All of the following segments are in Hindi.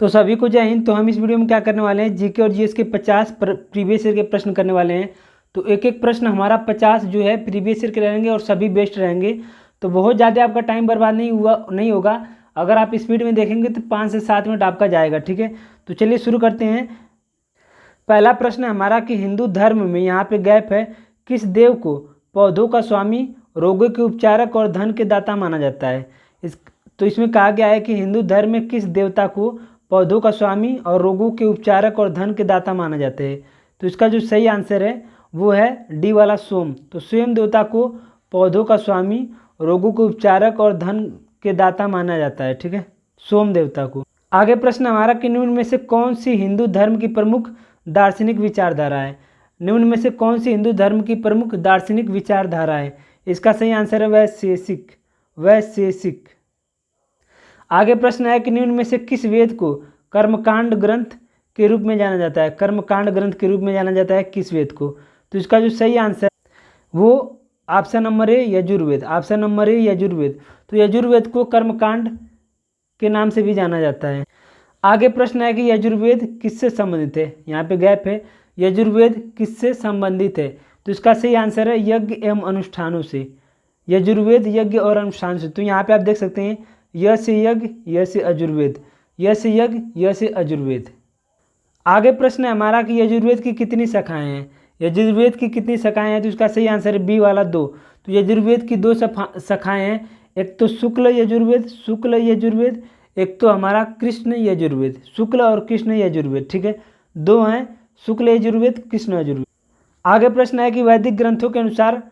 तो सभी को जय हिंद। तो हम इस वीडियो में क्या करने वाले हैं, जीके और जीएस के 50 प्रीवियस ईयर के प्रश्न करने वाले हैं। तो एक एक प्रश्न हमारा 50 जो है प्रीवियस ईयर के रहेंगे और सभी बेस्ट रहेंगे। तो बहुत ज़्यादा आपका टाइम बर्बाद नहीं होगा। अगर आप स्पीड में देखेंगे तो 5 से 7 मिनट आपका जाएगा। ठीक है, तो चलिए शुरू करते हैं। पहला प्रश्न है हमारा कि हिंदू धर्म में, यहाँ पे गैप है, किस देव को पौधों का स्वामी, रोगों के उपचारक और धन के दाता माना जाता है। तो इसमें कहा गया है कि हिंदू धर्म में किस देवता को पौधों का स्वामी और रोगों के उपचारक और धन के दाता माना जाता है। तो इसका जो सही आंसर है वो है डी वाला सोम। तो स्वयं देवता को पौधों का स्वामी, रोगों के उपचारक और धन के दाता माना जाता है। ठीक है, सोम देवता को। आगे प्रश्न हमारा कि निम्न में से कौन सी हिंदू धर्म की प्रमुख दार्शनिक विचारधारा है। निम्न में से कौन सी हिंदू धर्म की प्रमुख दार्शनिक विचारधारा है। इसका सही आंसर है वैशेषिक। आगे प्रश्न है कि निम्न में से किस वेद को कर्मकांड ग्रंथ के रूप में जाना जाता है। कर्मकांड ग्रंथ के रूप में जाना जाता है किस वेद को। तो इसका जो सही आंसर वो ऑप्शन नंबर ए यजुर्वेद। ऑप्शन नंबर ए यजुर्वेद। तो यजुर्वेद को कर्मकांड के नाम से भी जाना जाता है। आगे प्रश्न है कि यजुर्वेद किससे संबंधित है। यहाँ पे गैप है, यजुर्वेद किससे संबंधित है। तो इसका सही आंसर है यज्ञ एवं अनुष्ठानों से। यजुर्वेद यज्ञ और अनुष्ठान से। तो यहाँ पे आप देख सकते हैं य से यज्ञ, य से अजुर्वेद, य से यज्ञ, य से अजुर्वेद। आगे प्रश्न है हमारा कि यजुर्वेद की कितनी शाखाएं हैं। यजुर्वेद की कितनी शाखाएं हैं। तो इसका सही आंसर है बी वाला 2। तो यजुर्वेद की 2 शाखाएं हैं, एक तो शुक्ल यजुर्वेद, एक तो हमारा कृष्ण यजुर्वेद। शुक्ल और कृष्ण यजुर्वेद, ठीक है, 2 हैं, शुक्ल यजुर्वेद, कृष्ण यजुर्वेद। आगे प्रश्न है कि वैदिक ग्रंथों के अनुसार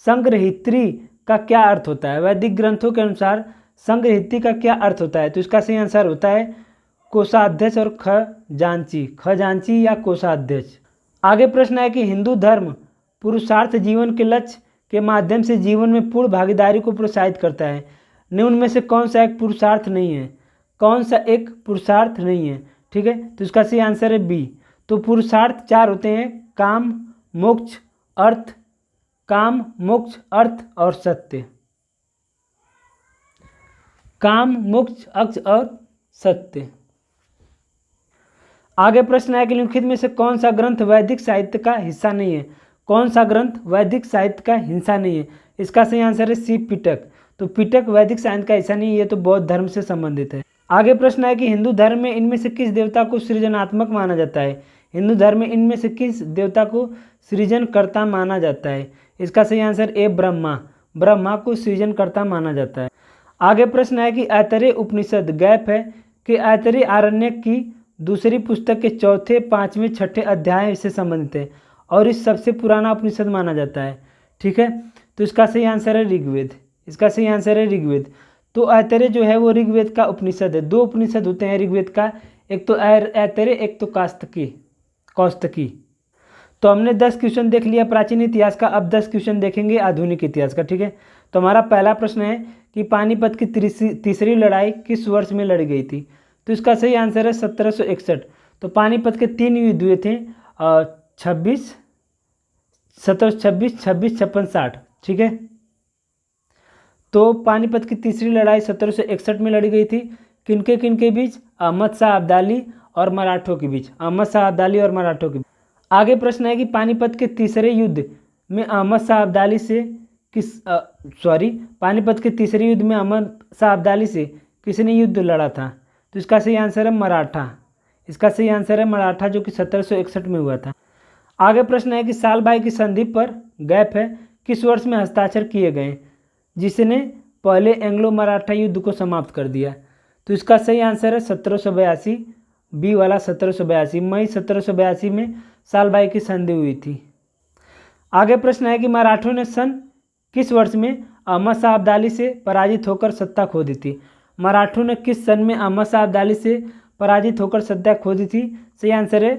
संग्रहित्री का क्या अर्थ होता है। वैदिक ग्रंथों के अनुसार संग्रहित्री का क्या अर्थ होता है। तो इसका सही आंसर होता है कोषाध्यक्ष और खजांची या कोषाध्यक्ष। आगे प्रश्न है कि हिंदू धर्म पुरुषार्थ जीवन के लक्ष्य के माध्यम से जीवन में पूर्ण भागीदारी को प्रोत्साहित करता है। निम्न में से कौन सा एक पुरुषार्थ नहीं है। कौन सा एक पुरुषार्थ नहीं है। ठीक है, तो इसका सही आंसर है बी। तो पुरुषार्थ 4 होते हैं, काम, मोक्ष, अर्थ और सत्य। काम, मोक्ष, अर्थ और सत्य। आगे प्रश्न है कि निम्नलिखित में से कौन सा ग्रंथ वैदिक साहित्य का हिस्सा नहीं है। कौन सा ग्रंथ वैदिक साहित्य का हिस्सा नहीं है। इसका सही आंसर है सी पिटक। तो पिटक वैदिक साहित्य का हिस्सा नहीं है, ये तो बौद्ध धर्म से संबंधित है। आगे प्रश्न है कि हिंदू धर्म में इनमें से किस देवता को सृजनात्मक माना जाता है। हिंदू धर्म में इनमें से किस देवता को सृजनकर्ता माना जाता है। इसका सही आंसर ए ब्रह्मा को सृजनकर्ता माना जाता है। आगे प्रश्न है कि ऐतरेय उपनिषद, गैप है, कि ऐतरेय आरण्यक की दूसरी पुस्तक के 4, 5, 6 अध्याय से संबंधित है और इस सबसे पुराना उपनिषद माना जाता है। ठीक है, तो इसका सही आंसर है ऋग्वेद। इसका सही आंसर है ऋग्वेद। तो ऐतरेय जो है वो ऋग्वेद का उपनिषद है। 2 उपनिषद होते हैं ऋग्वेद का, एक तो ऐतरेय, एक तो कौस्तकी। तो हमने 10 क्वेश्चन देख लिया प्राचीन इतिहास का। अब 10 क्वेश्चन देखेंगे आधुनिक इतिहास का। ठीक है, तो हमारा पहला प्रश्न है कि पानीपत की तीसरी लड़ाई किस वर्ष में लड़ी गई थी। तो इसका सही आंसर है 1761। तो पानीपत के 3 युद्ध हुए थे, 1726, 26, 56, 60। ठीक है, तो पानीपत की तीसरी लड़ाई 1761 में लड़ी गई थी। किनके बीच, अहमद शाह अब्दाली और मराठों के बीच। आगे प्रश्न है कि पानीपत के तीसरे युद्ध में अहमद शाह अब्दाली से किसने युद्ध लड़ा था। तो इसका सही आंसर है मराठा। इसका सही आंसर है मराठा, जो कि 1761 में हुआ था। आगे प्रश्न है कि सालबाई की संधि पर, गैप है, किस वर्ष में हस्ताक्षर किए गए जिसने पहले एंग्लो मराठा युद्ध को समाप्त कर दिया। तो इसका सही आंसर है 1782, बी वाला 1782। मई 1782 में सालबाई की संधि हुई थी। आगे प्रश्न है कि मराठों ने सन किस वर्ष में अहमद शाह अब्दाली से पराजित होकर सत्ता खो दी थी। मराठों ने किस सन में अहमद शाह अब्दाली से पराजित होकर सत्ता खो दी थी। सही आंसर है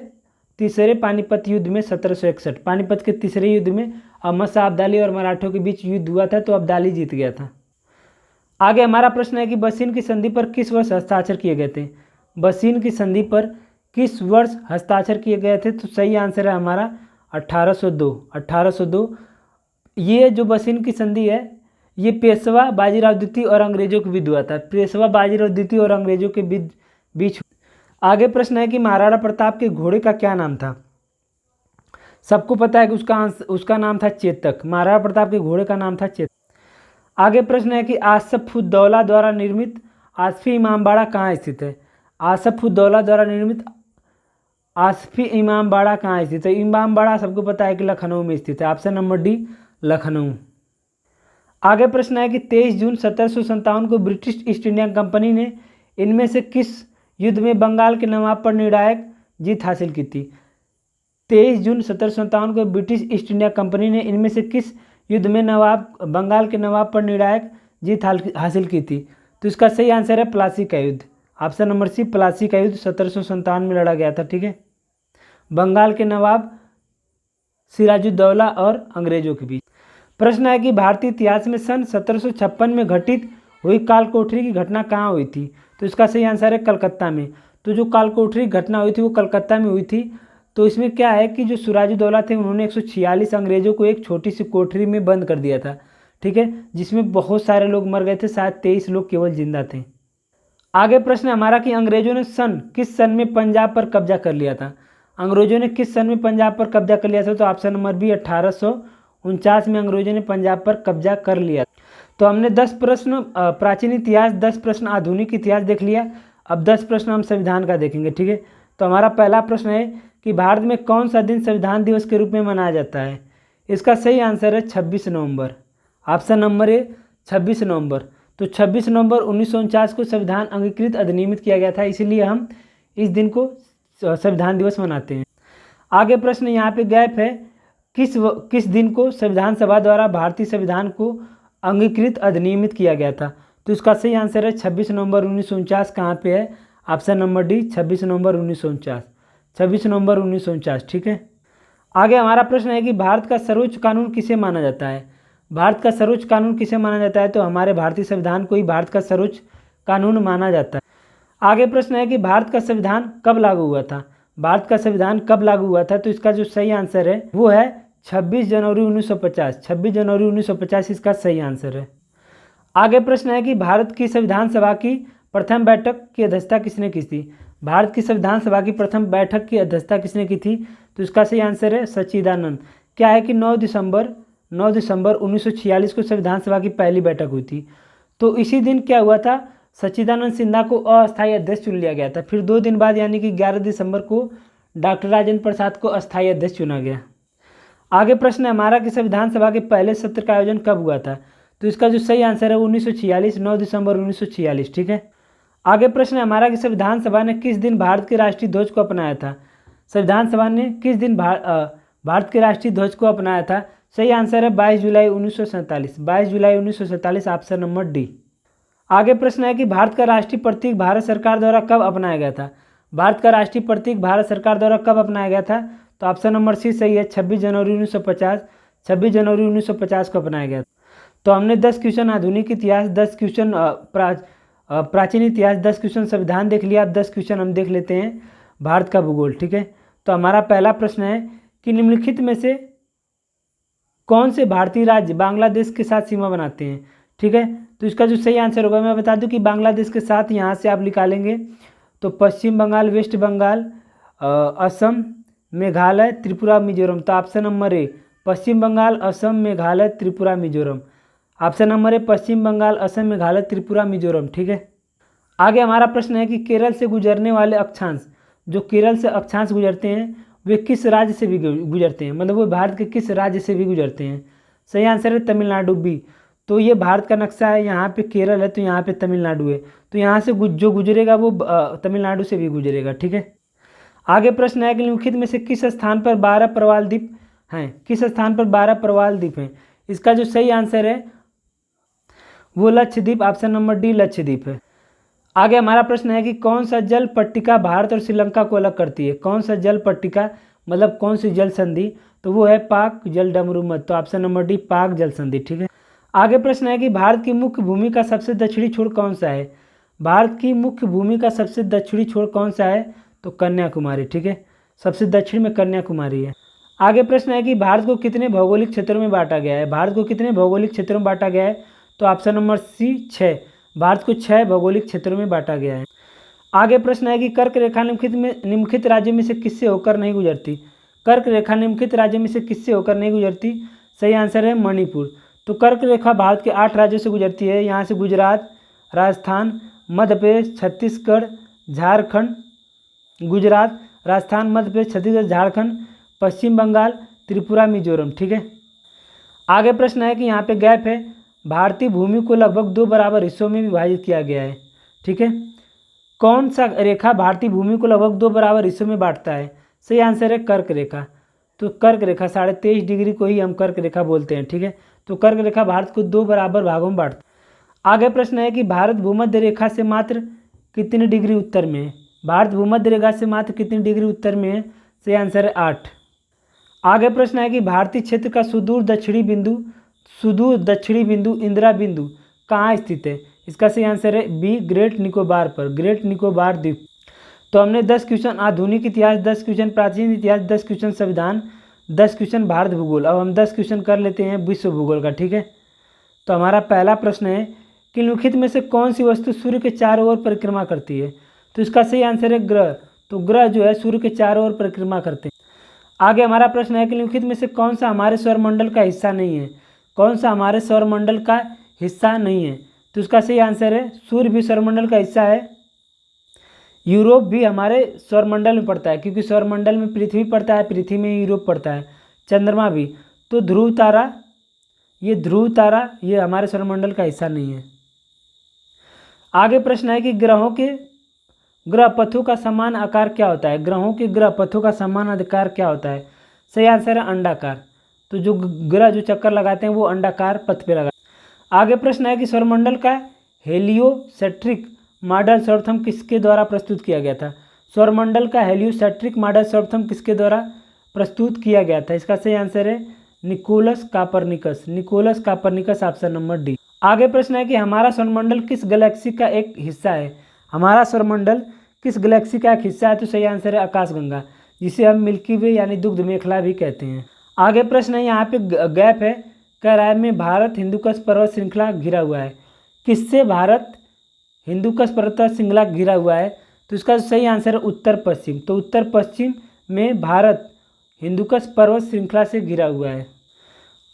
तीसरे पानीपत युद्ध में 1761। पानीपत के तीसरे युद्ध में अहमद शाह अब्दाली और मराठों के बीच युद्ध हुआ था, तो अब्दाली जीत गया था। आगे हमारा प्रश्न है कि बसीन की संधि पर किस वर्ष हस्ताक्षर किए गए थे। बसीन की संधि पर किस वर्ष हस्ताक्षर किए गए थे। तो सही आंसर है हमारा 1802। ये जो बसीन की संधि है ये पेशवा बाजीराव द्वितीय और अंग्रेजों के बीच हुआ था। पेशवा बाजीराव द्वितीय और अंग्रेजों के बीच आगे प्रश्न है कि महाराणा प्रताप के घोड़े का क्या नाम था। सबको पता है कि उसका नाम था चेतक। महाराणा प्रताप के घोड़े का नाम था चेतक। आगे प्रश्न है कि आसफुद्दौला द्वारा निर्मित आसफी इमामबाड़ा कहाँ स्थित है। आसफुद्दौला द्वारा निर्मित आसफी इमामबाड़ा कहाँ स्थित है। इमामबाड़ा सबको पता है कि लखनऊ में स्थित है। Option number D Lucknow. आगे प्रश्न है कि 23 जून 1757 को ब्रिटिश ईस्ट इंडिया कंपनी ने इनमें से किस युद्ध में बंगाल के नवाब पर निर्णायक जीत हासिल की थी। 23 जून 1757 को ब्रिटिश ईस्ट इंडिया कंपनी ने इनमें से किस युद्ध में बंगाल के नवाब पर निर्णायक जीत हासिल की थी। तो इसका सही आंसर है प्लासी का युद्ध। ऑप्शन नंबर सी प्लासी का युद्ध 1757 में लड़ा गया था। ठीक है, बंगाल के नवाब सिराजुद्दौला और अंग्रेजों के बीच। प्रश्न है कि भारतीय इतिहास में सन 1756 में घटित हुई कालकोठरी की घटना कहाँ हुई थी। तो इसका सही आंसर है कलकत्ता में। तो जो कालकोठरी घटना हुई थी वो कलकत्ता में हुई थी। तो इसमें क्या है कि जो सिराजुद्दौला थे उन्होंने 146 अंग्रेजों को एक छोटी सी कोठरी में बंद कर दिया था। ठीक है, जिसमें बहुत सारे लोग मर गए थे, शायद 23 लोग केवल जिंदा थे। आगे प्रश्न है हमारा कि अंग्रेजों ने किस सन में पंजाब पर कब्जा कर लिया था। अंग्रेजों ने किस सन में पंजाब पर कब्जा कर लिया था। तो ऑप्शन नंबर बी 1849 में अंग्रेजों ने पंजाब पर कब्जा कर लिया। तो हमने 10 प्रश्न प्राचीन इतिहास, 10 प्रश्न आधुनिक इतिहास देख लिया। अब 10 प्रश्न हम संविधान का देखेंगे। ठीक है, तो हमारा पहला प्रश्न है कि भारत में कौन सा दिन संविधान दिवस के रूप में मनाया जाता है। इसका सही आंसर है 26 नवंबर। ऑप्शन नंबर ए 26 नवंबर। तो 26 नवंबर 1949 को संविधान अंगीकृत अधिनियमित किया गया था, इसीलिए हम इस दिन को संविधान दिवस मनाते हैं। आगे प्रश्न यहाँ पे गैप है, किस दिन को संविधान सभा द्वारा भारतीय संविधान को अंगीकृत अधिनियमित किया गया था। तो इसका सही आंसर है 26 नवंबर 1949। कहाँ पे है। ऑप्शन नंबर डी 26 नवंबर 1949। 26 नवंबर 1949। ठीक है, आगे हमारा प्रश्न है कि भारत का सर्वोच्च कानून किसे माना जाता है। भारत का सर्वोच्च कानून किसे माना जाता है। तो हमारे भारतीय संविधान को ही भारत का सर्वोच्च कानून माना जाता है। आगे प्रश्न है कि भारत का संविधान कब लागू हुआ था। भारत का संविधान कब लागू हुआ था। तो इसका जो सही आंसर है वो है 26 जनवरी 1950। 26 जनवरी 1950 इसका सही आंसर है। आगे प्रश्न है कि भारत की संविधान सभा की प्रथम बैठक की अध्यक्षता किसने की थी। भारत की संविधान सभा की प्रथम बैठक की अध्यक्षता किसने की थी। तो इसका सही आंसर है सच्चिदानंद। क्या है कि 9 दिसंबर 1946 को संविधान सभा की पहली बैठक हुई थी। तो इसी दिन क्या हुआ था, सच्चिदानंद सिन्हा को अस्थायी अध्यक्ष चुन लिया गया था। फिर 2 दिन बाद यानी कि 11 दिसंबर को डॉक्टर राजेंद्र प्रसाद को अस्थायी अध्यक्ष चुना गया। आगे प्रश्न है हमारा कि संविधान सभा के पहले सत्र का आयोजन कब हुआ था। तो इसका जो सही आंसर है 1946, 9 दिसंबर 1946। ठीक है, आगे प्रश्न है हमारा कि संविधान सभा ने किस दिन भारत के राष्ट्रीय ध्वज को अपनाया था। संविधान सभा ने किस दिन भारत के राष्ट्रीय ध्वज को अपनाया था। सही आंसर है 22 जुलाई 1947। 22 जुलाई 1947। Option number D. आगे प्रश्न है कि भारत का राष्ट्रीय प्रतीक भारत सरकार द्वारा कब अपनाया गया था। भारत का राष्ट्रीय प्रतीक भारत सरकार द्वारा कब अपनाया गया था। तो ऑप्शन नंबर सी सही है 26 जनवरी 1950। 26 जनवरी 1950 को अपनाया गया। तो हमने 10 क्वेश्चन आधुनिक इतिहास, 10 क्वेश्चन प्राचीन इतिहास, 10 क्वेश्चन संविधान देख लिया। अब 10 क्वेश्चन हम देख लेते हैं भारत का भूगोल। ठीक है, तो हमारा पहला प्रश्न है कि निम्नलिखित में से कौन से भारतीय राज्य बांग्लादेश के साथ सीमा बनाते हैं। ठीक है, तो इसका जो सही आंसर होगा मैं बता दूं कि बांग्लादेश के साथ यहाँ से आप निकालेंगे तो पश्चिम बंगाल, वेस्ट बंगाल, असम, मेघालय, त्रिपुरा, मिजोरम। तो option number A Paschim Bangal, Assam, Meghalaya, Tripura, Mizoram. Option number A Paschim Bangal, Assam, Meghalaya, Tripura, Mizoram. ठीक है, आगे हमारा प्रश्न है कि केरल से गुजरने वाले अक्षांश, जो केरल से अक्षांश गुजरते हैं वे किस राज्य से भी गुजरते हैं, मतलब वो भारत के किस राज्य से भी गुजरते हैं। सही आंसर है तमिलनाडु बी। तो ये भारत का नक्शा है, यहाँ पे केरल है तो यहाँ पे तमिलनाडु है। तो यहाँ से जो गुजरेगा वो तमिलनाडु से भी गुजरेगा। ठीक है, आगे प्रश्न है कि निम्नलिखित में से किस स्थान पर 12 प्रवाल द्वीप हैं। किस स्थान पर 12 प्रवाल द्वीप हैं। इसका जो सही आंसर है वो Lakshadweep. Option number D Lakshadweep है। आगे हमारा प्रश्न है कि कौन सा जल पट्टिका भारत और श्रीलंका को अलग करती है। कौन सा जल पट्टिका मतलब कौन सी जल संधि। तो वो है पाक जल डमरू मध्य। तो ऑप्शन नंबर डी पाक जल संधि। ठीक है, आगे प्रश्न है कि भारत की मुख्य भूमि का सबसे दक्षिणी छोर कौन सा है। भारत की मुख्य भूमि का सबसे दक्षिणी छोर कौन सा है। तो कन्याकुमारी। ठीक है, सबसे दक्षिण में कन्याकुमारी है। आगे प्रश्न है कि भारत को कितने भौगोलिक क्षेत्रों में बांटा गया है। भारत को कितने भौगोलिक क्षेत्रों में बांटा गया है। तो ऑप्शन नंबर सी 6। भारत को 6 भौगोलिक क्षेत्रों में बांटा गया है। आगे प्रश्न है कि कर्क रेखा निम्नलिखित राज्यों में से किससे होकर नहीं गुजरती। कर्क रेखा निम्नलिखित राज्यों में से किससे होकर नहीं गुजरती। सही आंसर है मणिपुर। तो कर्क रेखा भारत के 8 राज्यों से गुजरती है। यहाँ से गुजरात, राजस्थान, मध्य प्रदेश, छत्तीसगढ़, झारखंड, गुजरात, राजस्थान, मध्य प्रदेश, छत्तीसगढ़, झारखंड, पश्चिम बंगाल, त्रिपुरा, मिजोरम। ठीक है। आगे प्रश्न है कि यहाँ पे गैप है। भारतीय भूमि को लगभग 2 बराबर हिस्सों में विभाजित किया गया है। ठीक है। कौन सा रेखा भारतीय भूमि को लगभग 2 बराबर हिस्सों में बांटता है। सही आंसर है कर्क रेखा। तो कर्क रेखा 23.5 डिग्री को ही हम कर्क रेखा बोलते हैं। ठीक है। तो कर्क रेखा भारत को 2 बराबर भागों में बांटता है। आगे प्रश्न है कि भारत भूमध्य रेखा से मात्र कितनी डिग्री उत्तर में है। भारत भूमध्य रेखा से मात्र कितनी डिग्री उत्तर में है। सही आंसर है 8। आगे प्रश्न है कि भारतीय क्षेत्र का सुदूर दक्षिणी बिंदु इंदिरा बिंदु कहाँ स्थित है। इसका सही आंसर है बी, ग्रेट निकोबार पर, ग्रेट निकोबार द्वीप। तो हमने 10 क्वेश्चन आधुनिक इतिहास, 10 क्वेश्चन प्राचीन इतिहास, 10 क्वेश्चन संविधान, 10 क्वेश्चन भारत भूगोल। अब हम 10 क्वेश्चन कर लेते हैं विश्व भूगोल का। ठीक है। तो हमारा पहला प्रश्न है कि निम्नलिखित में से कौन सी वस्तु सूर्य के चारों ओर परिक्रमा करती है। तो इसका सही आंसर है ग्रह। तो ग्रह जो है सूर्य के चारों ओर परिक्रमा करते हैं। आगे हमारा प्रश्न है कि निम्नलिखित में से कौन सा हमारे सौरमंडल का हिस्सा नहीं है। कौन सा हमारे सौरमंडल का हिस्सा नहीं है। तो इसका सही आंसर है सूर्य भी सौरमंडल का हिस्सा है। यूरोप भी हमारे सौरमंडल में पड़ता है, क्योंकि सौरमंडल में पृथ्वी पड़ता है, पृथ्वी में यूरोप पड़ता है, चंद्रमा भी। तो ध्रुव तारा ये हमारे सौरमंडल का हिस्सा नहीं है। आगे प्रश्न है कि ग्रहों के ग्रह पथों का समान आकार क्या होता है। ग्रहों के ग्रह पथों का समान आकार क्या होता है। सही आंसर है अंडाकार। तो जो ग्रह जो चक्कर लगाते हैं वो अंडाकार पथ पे लगाते हैं। आगे प्रश्न है कि सौरमंडल का हेलियोसेंट्रिक मॉडल सर्वप्रथम किसके द्वारा प्रस्तुत किया गया था। सौरमंडल का हेलियोसेंट्रिक मॉडल सर्वप्रथम किसके द्वारा प्रस्तुत किया गया था। इसका सही आंसर है Nicolaus Copernicus. Nicolaus Copernicus, option number D. आगे प्रश्न है कि हमारा सौरमंडल किस गैलेक्सी का एक हिस्सा है। हमारा सौरमंडल किस गैलेक्सी का एक हिस्सा है। तो सही आंसर है आकाशगंगा, जिसे हम मिल्की वे यानी दुग्ध मेखला भी कहते हैं। आगे प्रश्न है, यहाँ पे गैप है, कह रहा है में भारत हिंदुकुश पर्वत श्रृंखला घिरा हुआ है। किससे भारत हिंदुकुश पर्वत श्रृंखला घिरा हुआ है। तो इसका सही आंसर है उत्तर पश्चिम। तो उत्तर पश्चिम में भारत हिंदुकुश पर्वत श्रृंखला से घिरा हुआ है।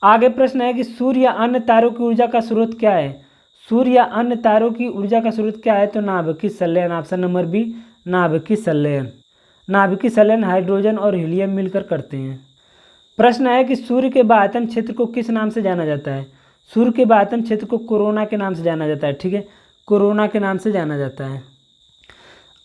आगे प्रश्न है कि सूर्य या अन्य तारों की ऊर्जा का स्रोत क्या है। सूर्य या अन्य तारों की ऊर्जा का स्रोत क्या है। तो नाभिकीय संलयन, ऑप्शन नंबर बी, नाभिकीय संलयन। नाभिकीय संलयन हाइड्रोजन और हीलियम मिलकर करते हैं। प्रश्न है कि सूर्य के बाह्यतम क्षेत्र को किस नाम से जाना जाता है। सूर्य के बाह्यतम क्षेत्र को कोरोना के नाम से जाना जाता है। ठीक है, कोरोना के नाम से जाना जाता है।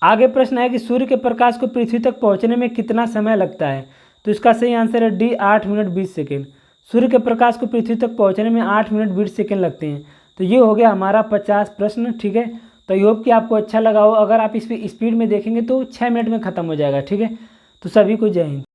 आगे प्रश्न है कि सूर्य के प्रकाश को पृथ्वी तक पहुंचने में कितना समय लगता है। तो इसका सही आंसर है डी, 8 मिनट 20 सेकेंड। सूर्य के प्रकाश को पृथ्वी तक पहुंचने में 8 मिनट 20 सेकेंड लगते हैं। तो ये हो गया हमारा 50 प्रश्न। ठीक है, तो आई होप कि आपको अच्छा लगा हो। अगर आप इस पर स्पीड में देखेंगे तो 6 मिनट में ख़त्म हो जाएगा। ठीक है, तो सभी को जय हिंद।